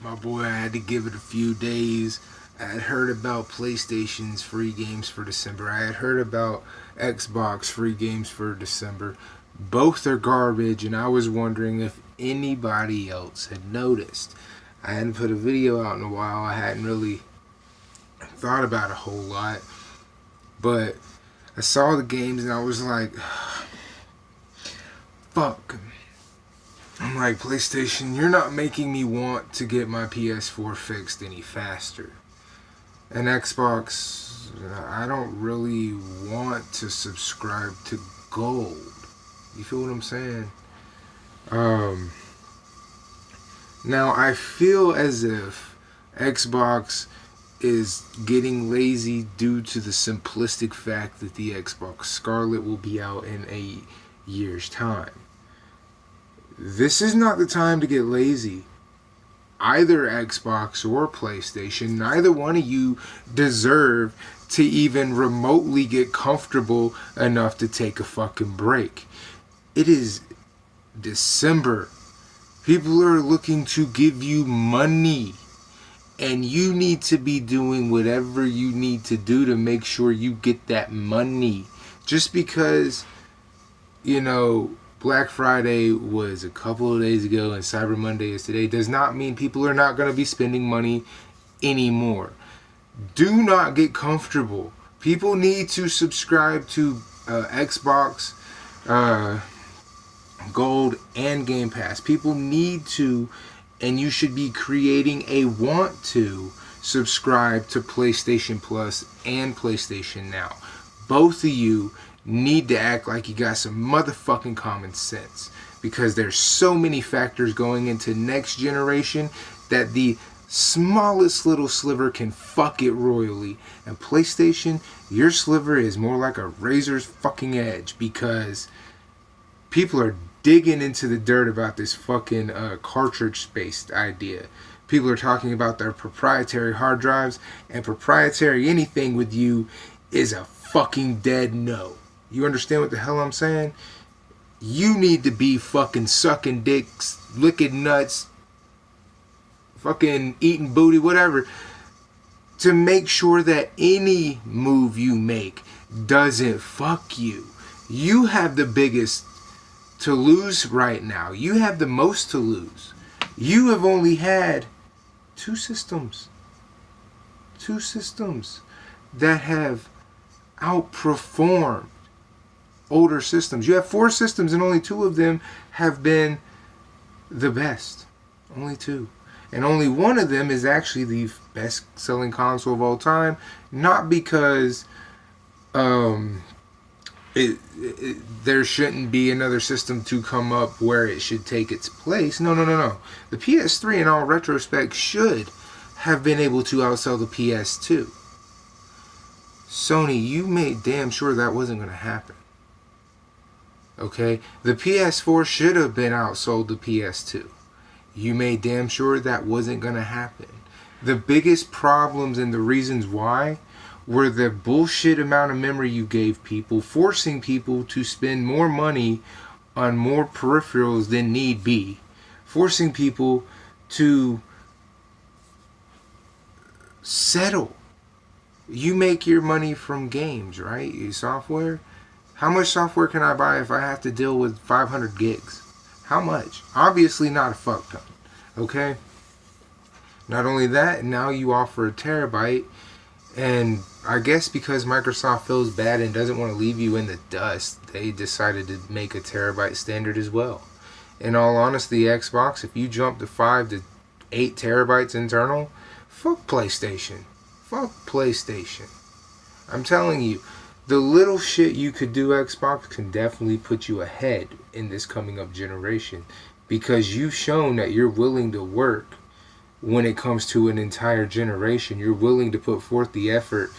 My boy, I had to give it a few days. I had heard about PlayStation's free games for December. I had heard about Xbox free games for December. Both are garbage, and I was wondering if anybody else had noticed. I hadn't put a video out in a while. I hadn't really thought about a whole lot. But I saw the games and I was like, fuck. I'm like, PlayStation, you're not making me want to get my PS4 fixed any faster. And Xbox, I don't really want to subscribe to Gold. You feel what I'm saying? Now I feel as if Xbox is getting lazy due to the simplistic fact that the Xbox Scarlet will be out in a year's time. This is not the time to get lazy. Either Xbox or PlayStation, neither one of you deserve to even remotely get comfortable enough to take a fucking break. It is December. People are looking to give you money. And you need to be doing whatever you need to do to make sure you get that money. Just because, Black Friday was a couple of days ago and Cyber Monday is today does not mean people are not going to be spending money anymore. Do not get comfortable. People need to subscribe to Xbox Gold and Game Pass. People need to, and you should be creating a want to subscribe to PlayStation Plus and PlayStation Now. Both of you need to act like you got some motherfucking common sense, because there's so many factors going into next generation that the smallest little sliver can fuck it royally. And PlayStation, your sliver is more like a razor's fucking edge, because people are digging into the dirt about this fucking cartridge-based idea. People are talking about their proprietary hard drives, and proprietary anything with you is a fucking dead no. You understand what the hell I'm saying? You need to be fucking sucking dicks, licking nuts, fucking eating booty, whatever, to make sure that any move you make doesn't fuck you. You have the biggest to lose right now. You have the most to lose. You have only had two systems that have outperformed older systems. You have 4 systems and only 2 of them have been the best. Only 2. And only one of them is actually the best selling console of all time. Not because there shouldn't be another system to come up where it should take its place. No. The PS3 in all retrospect should have been able to outsell the PS2. Sony, you made damn sure that wasn't going to happen. Okay? The PS4 should have been outsold the PS2. You made damn sure that wasn't going to happen. The biggest problems and the reasons why were the bullshit amount of memory you gave people, forcing people to spend more money on more peripherals than need be, forcing people to settle. You make your money from games, right? Your software. How much software can I buy if I have to deal with 500 gigs? How much? Obviously not a fuck ton. Okay? Not only that, now you offer a terabyte, and I guess because Microsoft feels bad and doesn't want to leave you in the dust, they decided to make a terabyte standard as well. In all honesty, Xbox, if you jump to 5 to 8 terabytes internal, fuck PlayStation. Fuck PlayStation. I'm telling you, the little shit you could do, Xbox, can definitely put you ahead in this coming up generation, because you've shown that you're willing to work when it comes to an entire generation. You're willing to put forth the effort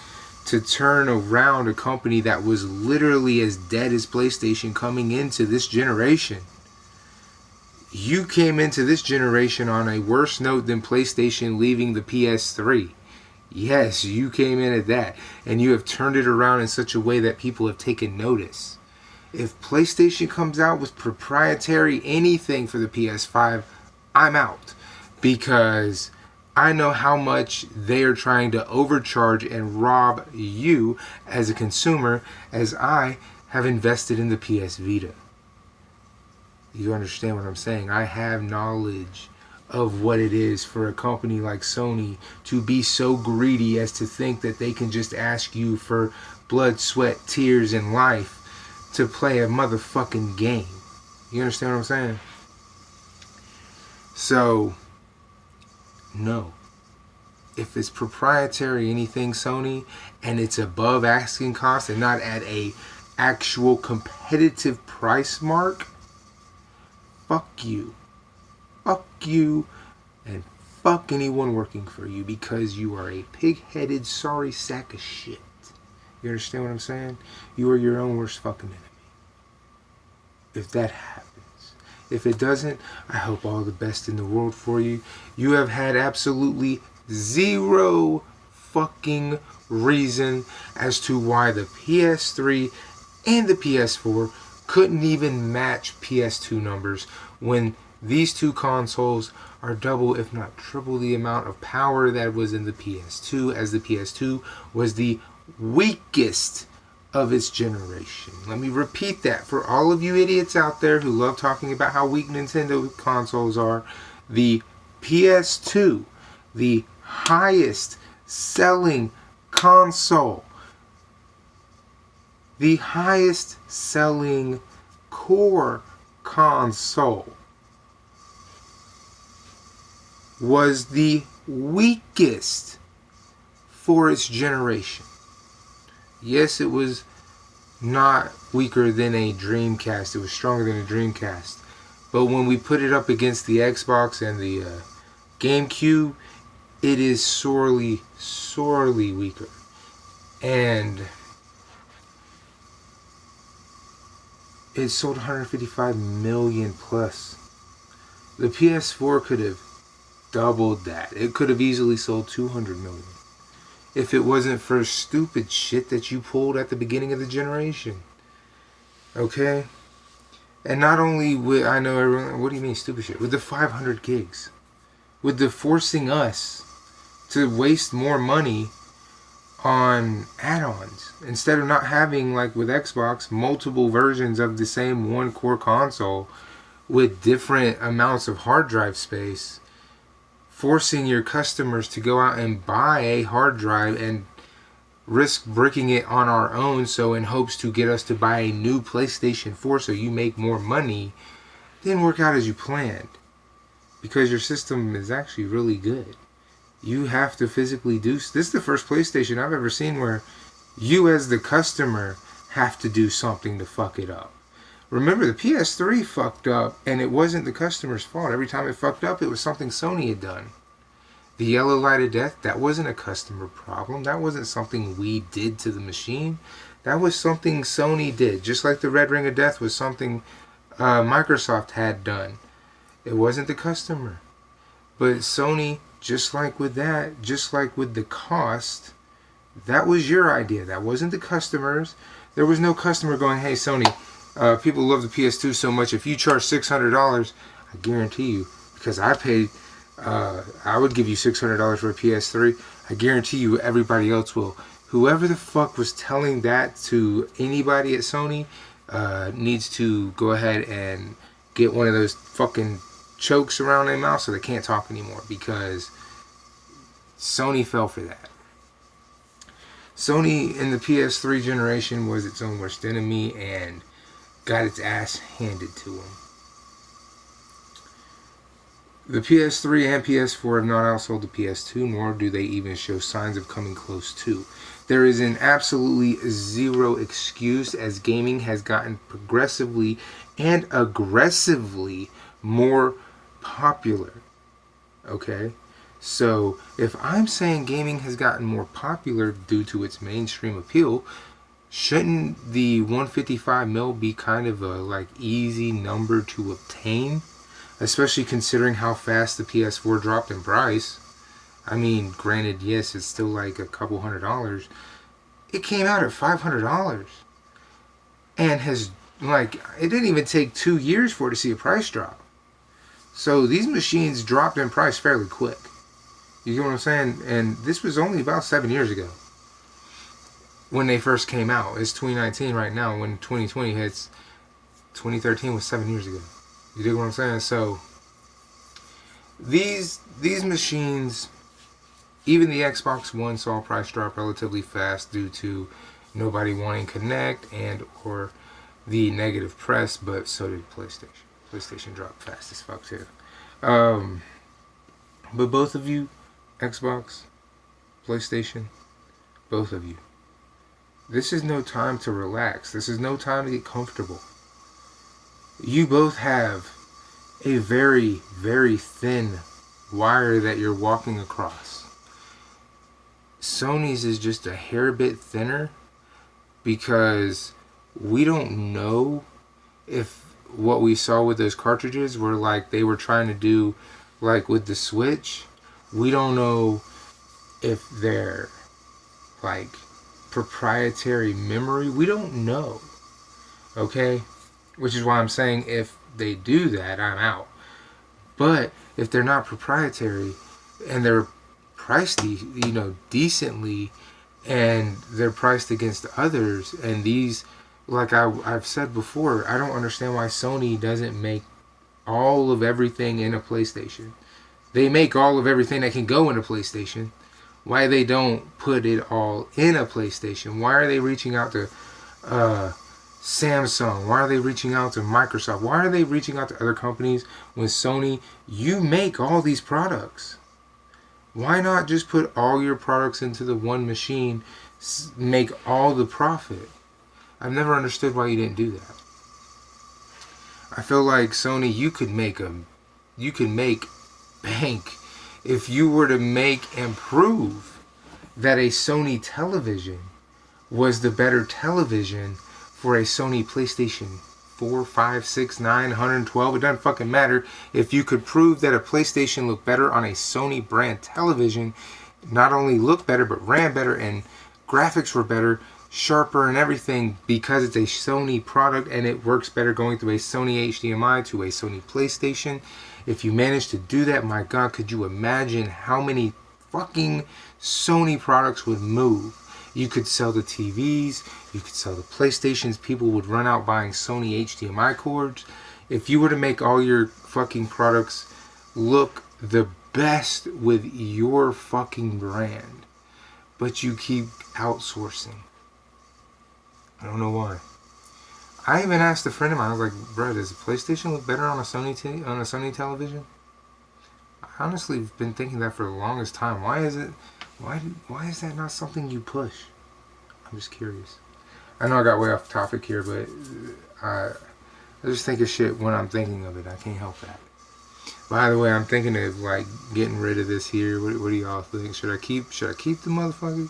to turn around a company that was literally as dead as PlayStation coming into this generation. You came into this generation on a worse note than PlayStation leaving the PS3. Yes, you came in at that, and you have turned it around in such a way that people have taken notice. If PlayStation comes out with proprietary anything for the PS5, I'm out. because I know how much they are trying to overcharge and rob you as a consumer, as I have invested in the PS Vita. You understand what I'm saying? I have knowledge of what it is for a company like Sony to be so greedy as to think that they can just ask you for blood, sweat, tears, and life to play a motherfucking game. You understand what I'm saying? So, no. If it's proprietary anything Sony and it's above asking cost and not at a actual competitive price mark, fuck you. Fuck you and fuck anyone working for you, because you are a pig-headed sorry sack of shit. You understand what I'm saying? You are your own worst fucking enemy. If that happens. If it doesn't, I hope all the best in the world for you. You have had absolutely zero fucking reason as to why the PS3 and the PS4 couldn't even match PS2 numbers when these two consoles are double, if not triple, the amount of power that was in the PS2, as the PS2 was the weakest of its generation. Let me repeat that for all of you idiots out there who love talking about how weak Nintendo consoles are. The PS2, the highest selling console, the highest selling core console, was the weakest for its generation. Yes, it was not weaker than a Dreamcast. It was stronger than a Dreamcast. But when we put it up against the Xbox and the GameCube, it is sorely, sorely weaker. And it sold 155 million plus. The PS4 could have doubled that. It could have easily sold 200 million. If it wasn't for stupid shit that you pulled at the beginning of the generation. Okay? And not only with, I know everyone, what do you mean stupid shit? With the 500 gigs. With the forcing us to waste more money on add-ons. Instead of not having, like with Xbox, multiple versions of the same one core console with different amounts of hard drive space. Forcing your customers to go out and buy a hard drive and risk bricking it on our own, so in hopes to get us to buy a new PlayStation 4 so you make more money, didn't work out as you planned. Because your system is actually really good. You have to physically do... This is the first PlayStation I've ever seen where you as the customer have to do something to fuck it up. Remember, the PS3 fucked up, and it wasn't the customer's fault. Every time it fucked up, it was something Sony had done. The yellow light of death, that wasn't a customer problem. That wasn't something we did to the machine. That was something Sony did. Just like the red ring of death was something Microsoft had done. It wasn't the customer. But Sony, just like with that, just like with the cost, that was your idea. That wasn't the customer's. There was no customer going, hey, Sony... people love the PS2 so much. If you charge $600, I guarantee you, because I paid, I would give you $600 for a PS3. I guarantee you everybody else will. Whoever the fuck was telling that to anybody at Sony needs to go ahead and get one of those fucking chokes around their mouth so they can't talk anymore, because Sony fell for that. Sony in the PS3 generation was its own worst enemy and got its ass handed to him. The PS3 and PS4 have not outsold the PS2, nor do they even show signs of coming close to. There is an absolutely zero excuse, as gaming has gotten progressively and aggressively more popular. Okay? So, if I'm saying gaming has gotten more popular due to its mainstream appeal, shouldn't the 155 mil be kind of a easy number to obtain? Especially considering how fast the PS4 dropped in price. I mean, granted, yes, it's still like a couple $100. It came out at $500. And has, it didn't even take 2 years for it to see a price drop. So these machines dropped in price fairly quick. You get what I'm saying? And this was only about 7 years ago when they first came out. It's 2019 right now. When 2020 hits, 2013 was 7 years ago. You dig what I'm saying? So these machines, even the Xbox One saw a price drop relatively fast due to nobody wanting Connect and or the negative press, but so did PlayStation. PlayStation dropped fast as fuck too. But both of you, Xbox, PlayStation, both of you, this is no time to relax. This is no time to get comfortable. You both have a very, very thin wire that you're walking across. Sony's is just a hair bit thinner because we don't know if what we saw with those cartridges were like they were trying to do like with the Switch. We don't know if they're like proprietary memory. We don't know. Okay? Which is why I'm saying if they do that, I'm out. But if they're not proprietary and they're priced, decently, and they're priced against others, and these, like I've said before, I don't understand why Sony doesn't make all of everything in a PlayStation. They make all of everything that can go in a PlayStation. Why they don't put it all in a PlayStation? Why are they reaching out to Samsung? Why are they reaching out to Microsoft? Why are they reaching out to other companies when Sony, you make all these products? Why not just put all your products into the one machine, make all the profit? I've never understood why you didn't do that. I feel like Sony, you could make bank if you were to make and prove that a Sony television was the better television for a Sony PlayStation 4, 5, 6, 9, 112. It doesn't fucking matter. If you could prove that a PlayStation looked better on a Sony brand television, not only looked better, but ran better and graphics were better, sharper and everything because it's a Sony product and it works better going through a Sony HDMI to a Sony PlayStation. If you manage to do that, my God, could you imagine how many fucking Sony products would move? You could sell the TVs, you could sell the PlayStations, people would run out buying Sony HDMI cords. If you were to make all your fucking products look the best with your fucking brand, but you keep outsourcing. I don't know why. I even asked a friend of mine, I was like, bro, does a PlayStation look better on a Sony television? I honestly have been thinking that for the longest time. Why is that not something you push? I'm just curious. I know I got way off topic here, but I just think of shit when I'm thinking of it. I can't help that. By the way, I'm thinking of like getting rid of this here. What do y'all think? Should I keep the motherfucker?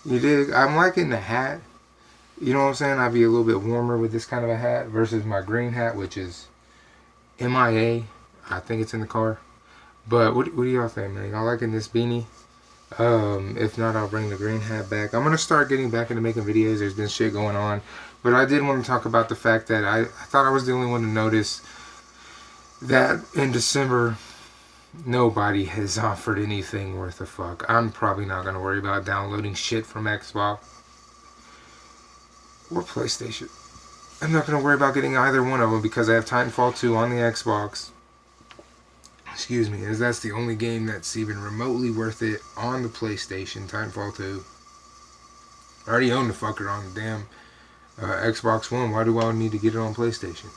You dig? I'm liking the hat. You know what I'm saying? I'd be a little bit warmer with this kind of a hat versus my green hat, which is MIA. I think it's in the car. But what do y'all think, man? Y'all liking this beanie? If not, I'll bring the green hat back. I'm going to start getting back into making videos. There's been shit going on. But I did want to talk about the fact that I thought I was the only one to notice that in December, nobody has offered anything worth a fuck. I'm probably not going to worry about downloading shit from Xbox or PlayStation. I'm not going to worry about getting either one of them because I have Titanfall 2 on the Xbox. Excuse me, as that's the only game that's even remotely worth it on the PlayStation, Titanfall 2. I already own the fucker on the damn Xbox One. Why do I need to get it on PlayStation?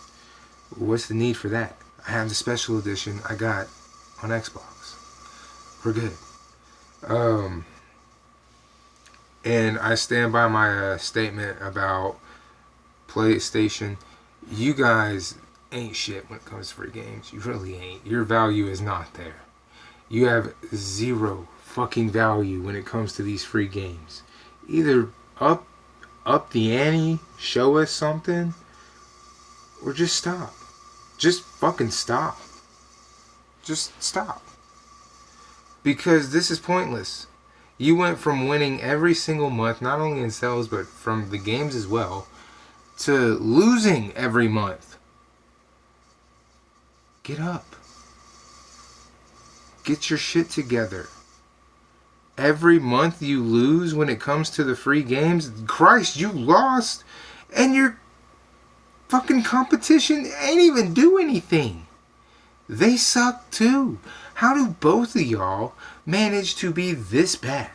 What's the need for that? I have the special edition I got on Xbox. We're good. And I stand by my statement about PlayStation. You guys ain't shit when it comes to free games. You really ain't. Your value is not there. You have zero fucking value when it comes to these free games. Either up the ante, show us something, or just stop. Just fucking stop. Just stop. Because this is pointless. You went from winning every single month, not only in sales, but from the games as well, to losing every month. Get up. Get your shit together. Every month you lose when it comes to the free games. Christ, you lost. And your fucking competition ain't even do anything. They suck too. How do both of y'all manage to be this bad?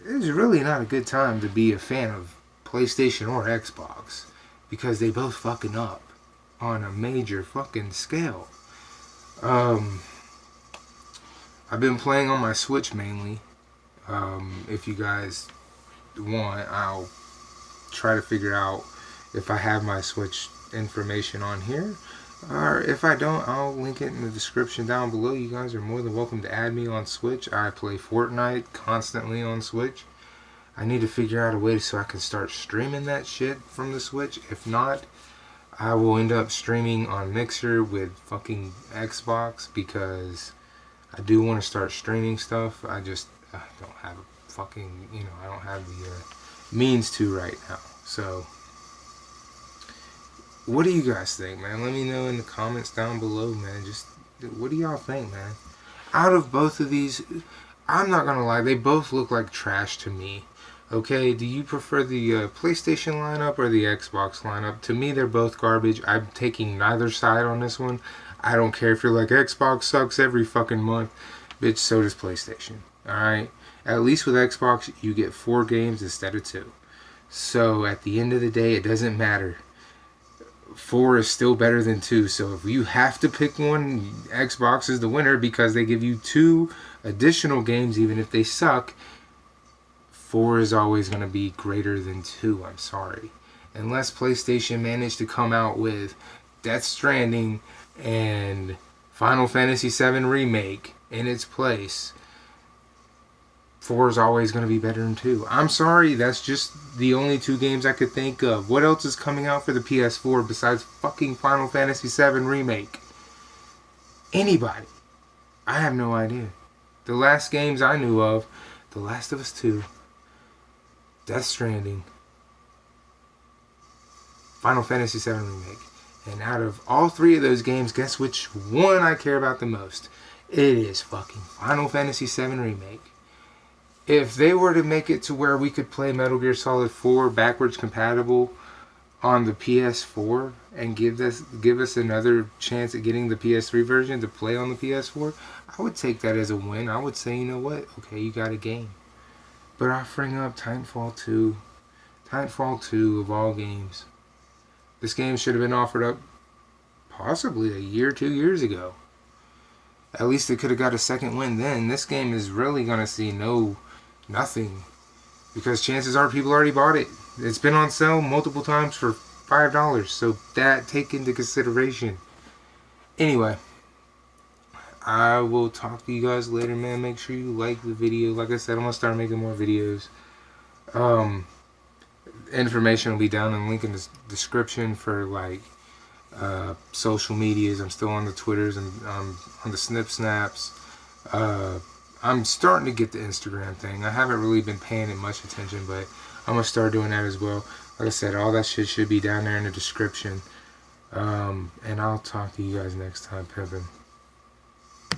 It's really not a good time to be a fan of PlayStation or Xbox, because they both fucking up on a major fucking scale. I've been playing on my Switch mainly. If you guys want, I'll try to figure out if I have my Switch information on here. Or if I don't, I'll link it in the description down below. You guys are more than welcome to add me on Switch. I play Fortnite constantly on Switch. I need to figure out a way so I can start streaming that shit from the Switch. If not, I will end up streaming on Mixer with fucking Xbox, because I do want to start streaming stuff. I just don't have a fucking, I don't have the means to right now. So, what do you guys think, man? Let me know in the comments down below, man. Just, what do y'all think, man? Out of both of these, I'm not gonna lie, they both look like trash to me. Okay, do you prefer the PlayStation lineup or the Xbox lineup? To me, they're both garbage. I'm taking neither side on this one. I don't care if you're like, Xbox sucks every fucking month. Bitch, so does PlayStation. Alright? At least with Xbox, you get 4 games instead of 2. So, at the end of the day, it doesn't matter. 4 is still better than 2. So, if you have to pick one, Xbox is the winner, because they give you 2 additional games even if they suck. 4 is always going to be greater than 2, I'm sorry. Unless PlayStation managed to come out with Death Stranding and Final Fantasy VII Remake in its place, 4 is always going to be better than 2. I'm sorry, that's just the only 2 games I could think of. What else is coming out for the PS4 besides fucking Final Fantasy VII Remake? Anybody? I have no idea. The last games I knew of, The Last of Us 2, Death Stranding, Final Fantasy VII Remake. And out of all 3 of those games, guess which one I care about the most? It is fucking Final Fantasy VII Remake. If they were to make it to where we could play Metal Gear Solid 4 backwards compatible on the PS4 and give us another chance at getting the PS3 version to play on the PS4, I would take that as a win. I would say, you know what? Okay, you got a game. But offering up Titanfall 2. Titanfall 2 of all games. This game should have been offered up possibly a year, 2 years ago. At least it could have got a second win then. This game is really going to see nothing. Because chances are people already bought it. It's been on sale multiple times for $5. So that, take into consideration. Anyway, I will talk to you guys later, man. Make sure you like the video. Like I said, I'm going to start making more videos. Information will be down in the link in the description for like social medias. I'm still on the Twitters and on the Snaps. I'm starting to get the Instagram thing. I haven't really been paying it much attention, but I'm going to start doing that as well. Like I said, all that shit should be down there in the description. And I'll talk to you guys next time, pimpin'.